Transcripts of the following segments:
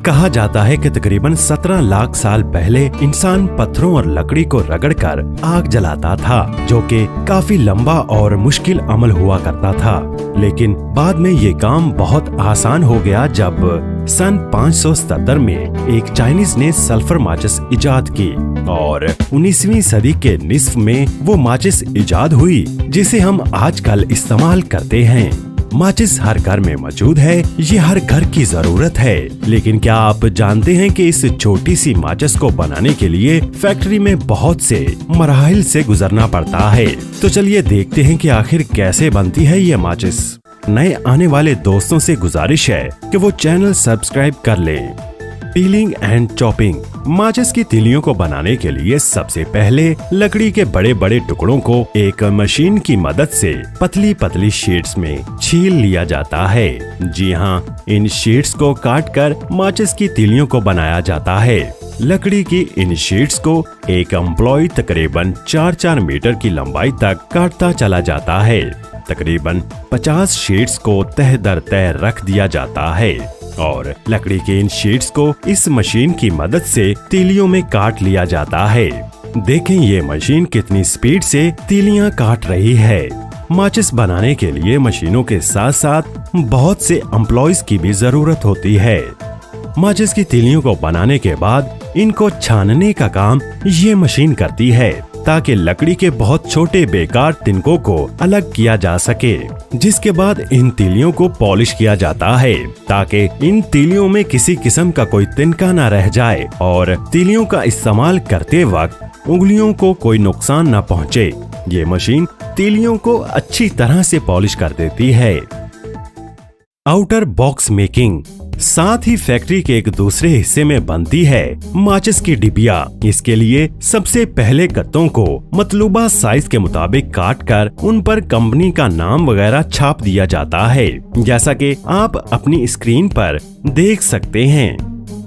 कहा जाता है कि तकरीबन 17 लाख साल पहले इंसान पत्थरों और लकड़ी को रगड़कर आग जलाता था, जो कि काफी लंबा और मुश्किल अमल हुआ करता था। लेकिन बाद में ये काम बहुत आसान हो गया जब सन 577 में एक चाइनीज ने सल्फर माचिस इजाद की और 19वीं सदी के निस्फ में वो माचिस इजाद हुई जिसे हम आजकल इस्तेमाल करते हैं। माचिस हर घर में मौजूद है, ये हर घर की जरूरत है। लेकिन क्या आप जानते हैं कि इस छोटी सी माचिस को बनाने के लिए फैक्ट्री में बहुत से मराहिल से गुजरना पड़ता है। तो चलिए देखते हैं कि आखिर कैसे बनती है ये माचिस। नए आने वाले दोस्तों से गुजारिश है कि वो चैनल सब्सक्राइब कर लें। Piling and chopping. माचिस की तीलियों को बनाने के लिए सबसे पहले लकड़ी के बड़े बड़े टुकड़ों को एक मशीन की मदद से पतली पतली शीट्स में छील लिया जाता है। जी हाँ, इन शीट्स को काटकर माचिस की तीलियों को बनाया जाता है। लकड़ी की इन शीट्स को एक एम्प्लॉय तकरीबन 4-4 मीटर की लंबाई तक काटता चला जाता है। तकरीबन 50 शीट्स को तह दर तह रख दिया जाता है और लकड़ी के इन शीट्स को इस मशीन की मदद से तीलियों में काट लिया जाता है। देखें ये मशीन कितनी स्पीड से तीलियां काट रही है। माचिस बनाने के लिए मशीनों के साथ साथ बहुत से एम्प्लॉयज की भी जरूरत होती है। माचिस की तीलियों को बनाने के बाद इनको छानने का काम ये मशीन करती है ताकि लकड़ी के बहुत छोटे बेकार तिनकों को अलग किया जा सके, जिसके बाद इन तीलियों को पॉलिश किया जाता है ताकि इन तीलियों में किसी किस्म का कोई तिनका न रह जाए और तीलियों का इस्तेमाल करते वक्त उंगलियों को कोई नुकसान न पहुंचे। ये मशीन तीलियों को अच्छी तरह से पॉलिश कर देती है। Outer box making. साथ ही फैक्ट्री के एक दूसरे हिस्से में बनती है माचिस की डिबिया। इसके लिए सबसे पहले गत्तों को मतलूबा साइज के मुताबिक काटकर उन पर कंपनी का नाम वगैरह छाप दिया जाता है, जैसा कि आप अपनी स्क्रीन पर देख सकते हैं।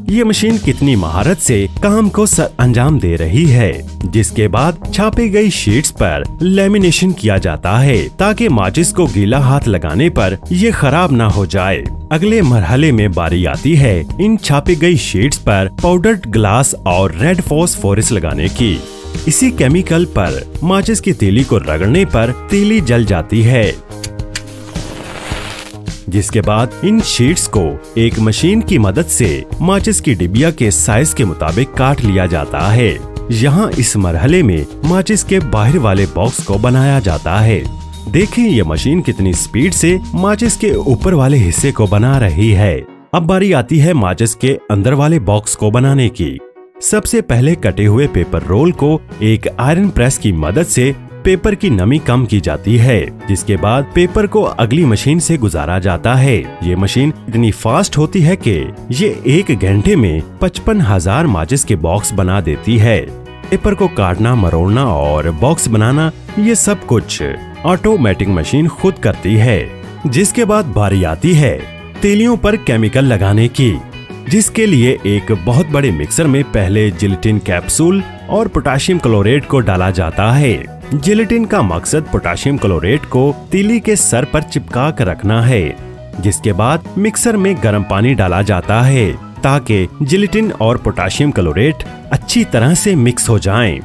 ये मशीन कितनी महारत से काम को अंजाम दे रही है। जिसके बाद छापी गई शीट्स पर लेमिनेशन किया जाता है ताकि माचिस को गीला हाथ लगाने पर ये खराब ना हो जाए। अगले मरहले में बारी आती है इन छापी गई शीट्स पर पाउडर्ड ग्लास और रेड फॉस्फोरस लगाने की। इसी केमिकल पर माचिस की तीली को रगड़ने पर तीली जल जाती है, जिसके बाद इन शीट्स को एक मशीन की मदद से माचिस की डिबिया के साइज के मुताबिक काट लिया जाता है। यहाँ इस मरहले में माचिस के बाहर वाले बॉक्स को बनाया जाता है। देखें ये मशीन कितनी स्पीड से माचिस के ऊपर वाले हिस्से को बना रही है। अब बारी आती है माचिस के अंदर वाले बॉक्स को बनाने की। सबसे पहले कटे हुए पेपर रोल को एक आयरन प्रेस की मदद से पेपर की नमी कम की जाती है, जिसके बाद पेपर को अगली मशीन से गुजारा जाता है। ये मशीन इतनी फास्ट होती है कि ये 1 घंटे में 55,000 माचिस के बॉक्स बना देती है। पेपर को काटना, मरोड़ना और बॉक्स बनाना ये सब कुछ ऑटोमेटिक मशीन खुद करती है। जिसके बाद बारी आती है तीलियों पर केमिकल लगाने की, जिसके लिए एक बहुत बड़े मिक्सर में पहले जिलेटिन कैप्सूल और पोटेशियम क्लोरेट को डाला जाता है। जिलेटिन का मकसद पोटेशियम क्लोरेट को तीली के सर पर चिपका कर रखना है। जिसके बाद मिक्सर में गर्म पानी डाला जाता है ताकि जिलेटिन और पोटेशियम क्लोरेट अच्छी तरह से मिक्स हो जाएं।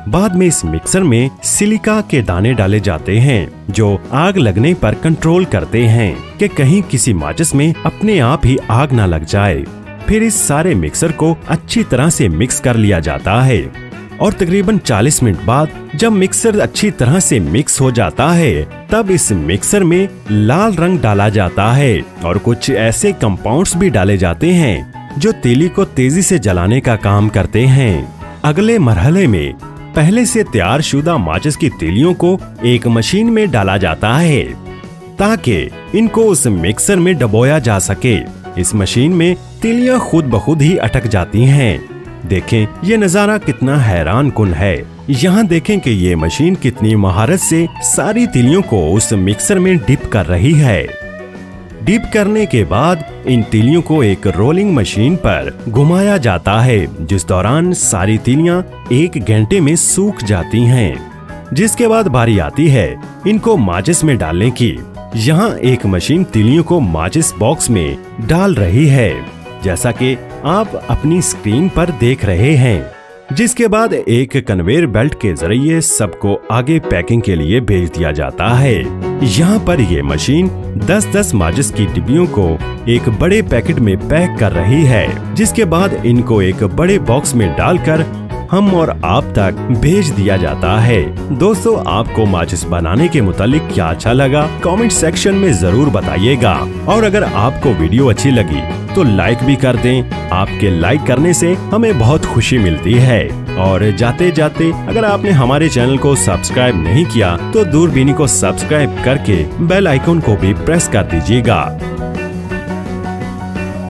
बाद में इस मिक्सर में सिलिका के दाने डाले जाते हैं जो आग लगने पर कंट्रोल करते हैं कि कहीं किसी माचिस में अपने आप ही आग न लग जाए। फिर इस सारे मिक्सर को अच्छी तरह से मिक्स कर लिया जाता है और तकरीबन 40 मिनट बाद जब मिक्सर अच्छी तरह से मिक्स हो जाता है तब इस मिक्सर में लाल रंग डाला जाता है और कुछ ऐसे कंपाउंड्स भी डाले जाते हैं जो तीली को तेजी से जलाने का काम करते हैं। अगले मरहले में पहले से तैयार शुदा माचिस की तीलियों को एक मशीन में डाला जाता है ताकि इनको उस मिक्सर में डबोया जा सके। इस मशीन में तीलियां खुद ब खुद ही अटक जाती हैं। देखें ये नजारा कितना हैरान कुन है। यहाँ देखें कि ये मशीन कितनी महारत से सारी तीलियों को उस मिक्सर में डिप कर रही है। डिप करने के बाद इन तीलियों को एक रोलिंग मशीन पर घुमाया जाता है, जिस दौरान सारी तीलियां 1 घंटे में सूख जाती हैं। जिसके बाद बारी आती है इनको माचिस में डालने की। यहाँ एक मशीन तिलियों को माचिस बॉक्स में डाल रही है, जैसा कि आप अपनी स्क्रीन पर देख रहे हैं। जिसके बाद एक कन्वेयर बेल्ट के जरिए सबको आगे पैकिंग के लिए भेज दिया जाता है। यहाँ पर ये मशीन 10-10 माचिस की डिब्बियों को एक बड़े पैकेट में पैक कर रही है, जिसके बाद इनको एक बड़े बॉक्स में डालकर हम और आप तक भेज दिया जाता है। दोस्तों, आपको माचिस बनाने के मुतालिक क्या अच्छा लगा कमेंट सेक्शन में जरूर बताइएगा, और अगर आपको वीडियो अच्छी लगी तो लाइक भी कर दें। आपके लाइक करने से हमें बहुत खुशी मिलती है। और जाते जाते अगर आपने हमारे चैनल को सब्सक्राइब नहीं किया तो दूरबीनी को सब्सक्राइब करके बेल आइकन को भी प्रेस कर दीजिएगा।